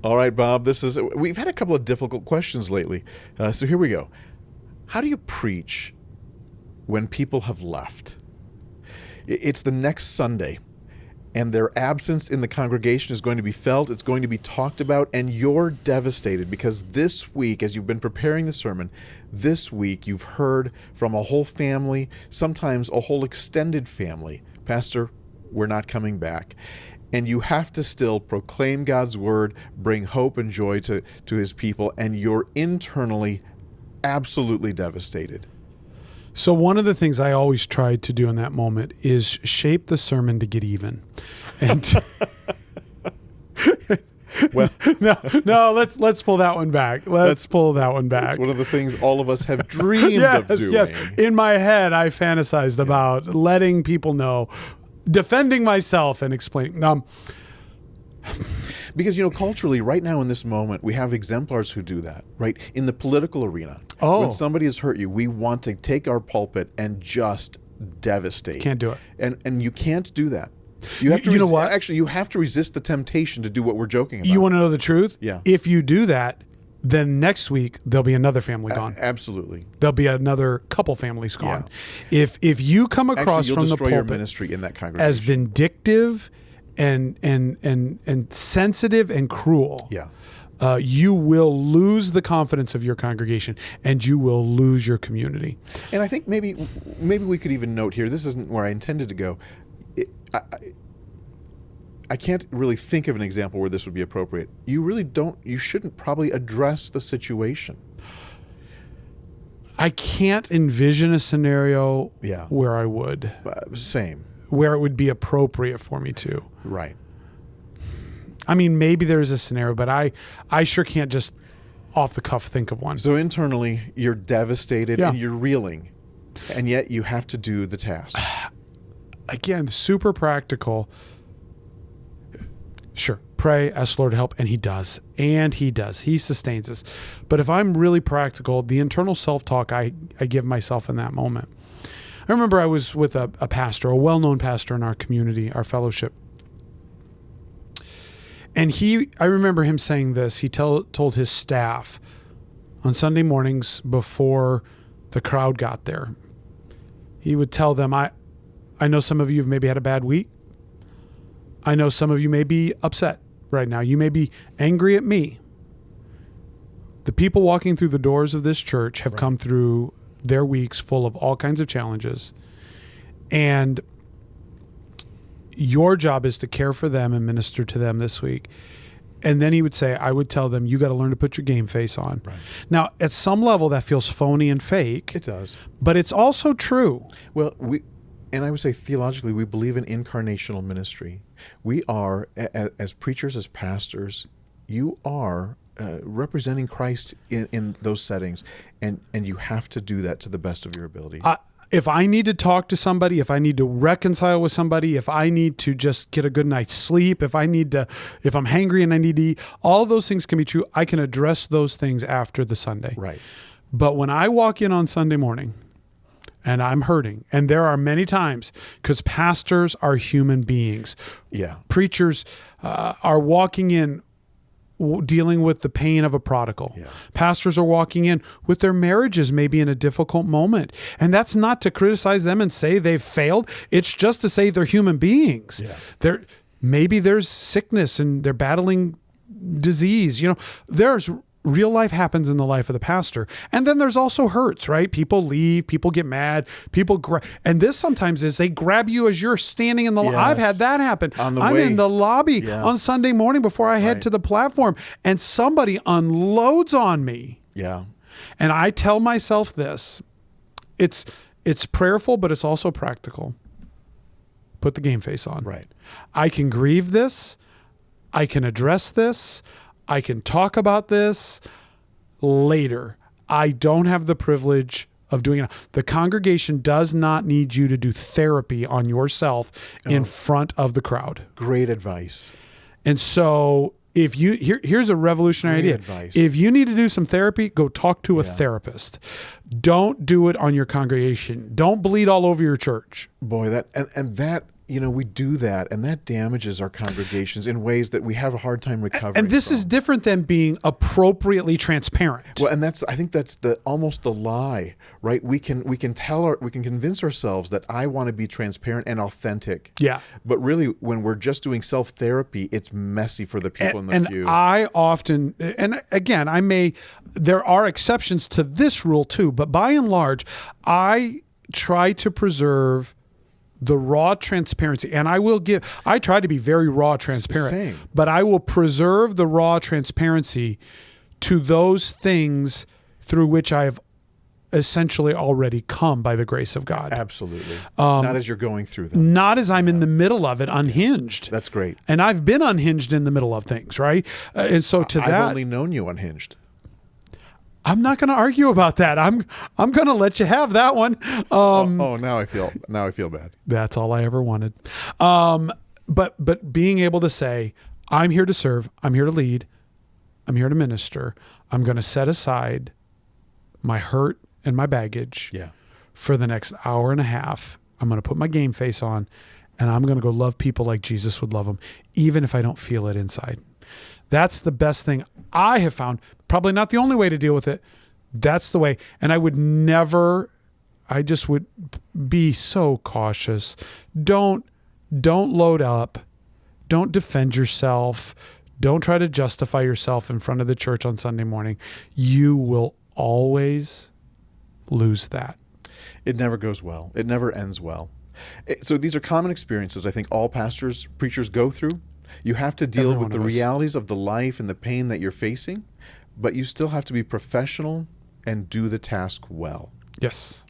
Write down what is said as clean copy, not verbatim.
All right, Bob, we've had a couple of difficult questions lately. So here we go. How do you preach when people have left? It's the next Sunday, and their absence in the congregation is going to be felt, it's going to be talked about, and you're devastated because this week, as you've been preparing the sermon, this week you've heard from a whole family, sometimes a whole extended family, Pastor, we're not coming back. And you have to still proclaim God's word, bring hope and joy to his people, and you're internally absolutely devastated. So one of the things I always tried to do in that moment is shape the sermon to get even. And well, no, let's pull that one back. Let's pull that one back. It's one of the things all of us have dreamed of doing. Yes. In my head, I fantasized about letting people know, defending myself and explaining. Because, culturally, right now in this moment, we have exemplars who do that, right? In the political arena, when somebody has hurt you, we want to take our pulpit and just devastate. Can't do it. And you can't do that. You have to. You know what? Actually, you have to resist the temptation to do what we're joking about. You want to know the truth? Yeah. If you do that, then next week there'll be another family gone. Absolutely. There'll be another couple families gone. Yeah. If you come across you'll from the destroy your pulpit ministry in that congregation as vindictive and sensitive and cruel, you will lose the confidence of your congregation and you will lose your community. And I think maybe we could even note here, this isn't where I intended to go. I can't really think of an example where this would be appropriate. You shouldn't probably address the situation. I can't envision a scenario where I would. Same. Where it would be appropriate for me to. Right. I mean, maybe there's a scenario, but I sure can't just off the cuff think of one. So internally, you're devastated and you're reeling, and yet you have to do the task. Again, super practical. Sure, pray, ask the Lord to help, and He does. And He does. He sustains us. But if I'm really practical, the internal self-talk I give myself in that moment. I remember I was with a pastor, a well-known pastor in our community, our fellowship. And I remember him saying this. He told his staff on Sunday mornings before the crowd got there. He would tell them, I know some of you have maybe had a bad week. I know some of you may be upset right now. You may be angry at me. The people walking through the doors of this church have come through their weeks full of all kinds of challenges. And your job is to care for them and minister to them this week. And then he would say, I would tell them, you got to learn to put your game face on. Right. Now, at some level, that feels phony and fake. It does. But it's also true. Well, and I would say theologically, we believe in incarnational ministry. We are, as preachers, as pastors, you are representing Christ in those settings, and you have to do that to the best of your ability. If I need to talk to somebody, if I need to reconcile with somebody, if I need to just get a good night's sleep, if I'm hangry and I need to eat, all those things can be true. I can address those things after the Sunday. Right. But when I walk in on Sunday morning and I'm hurting, and there are many times, because pastors are human beings. Yeah. Preachers are walking in dealing with the pain of a prodigal. Yeah. Pastors are walking in with their marriages maybe in a difficult moment. And that's not to criticize them and say they've failed. It's just to say they're human beings. Yeah. Maybe there's sickness and they're battling disease. There's real life happens in the life of the pastor. And then there's also hurts, right? People leave, people get mad, and this sometimes is they grab you as you're standing in the lobby. I've had that happen. I'm in the lobby on Sunday morning before I head to the platform, and somebody unloads on me. Yeah. And I tell myself this, it's prayerful, but it's also practical. Put the game face on. Right. I can grieve this. I can address this. I can talk about this later. I don't have the privilege of doing it. The congregation does not need you to do therapy on yourself in front of the crowd. Great advice. And so here's a revolutionary idea. Advice. If you need to do some therapy, go talk to a therapist. Don't do it on your congregation. Don't bleed all over your church. Boy, that we do that, and that damages our congregations in ways that we have a hard time recovering. And this from. is different than being appropriately transparent. Well, and I think that's almost the lie, right? We can convince ourselves that I want to be transparent and authentic. Yeah. But really, when we're just doing self-therapy, it's messy for the people in the pew. And I often, and again, there are exceptions to this rule too, but by and large, I try to preserve the raw transparency, and I try to be very raw transparent, Same. but I will preserve the raw transparency to those things through which I have essentially already come by the grace of God. Absolutely. Not as you're going through them. Not as I'm in the middle of it, unhinged. That's great. And I've been unhinged in the middle of things, right? And so to that, I've only known you unhinged. I'm not going to argue about that. I'm going to let you have that one. Now I feel bad. That's all I ever wanted. But being able to say, I'm here to serve, I'm here to lead, I'm here to minister. I'm going to set aside my hurt and my baggage for the next hour and a half. I'm going to put my game face on, and I'm going to go love people like Jesus would love them, even if I don't feel it inside. That's the best thing I have found. Probably not the only way to deal with it. That's the way. And I just would be so cautious. Don't load up. Don't defend yourself. Don't try to justify yourself in front of the church on Sunday morning. You will always lose that. It never goes well. It never ends well. So these are common experiences I think all pastors, preachers go through. You have to deal with the realities of the life and the pain that you're facing, but you still have to be professional and do the task well. Yes.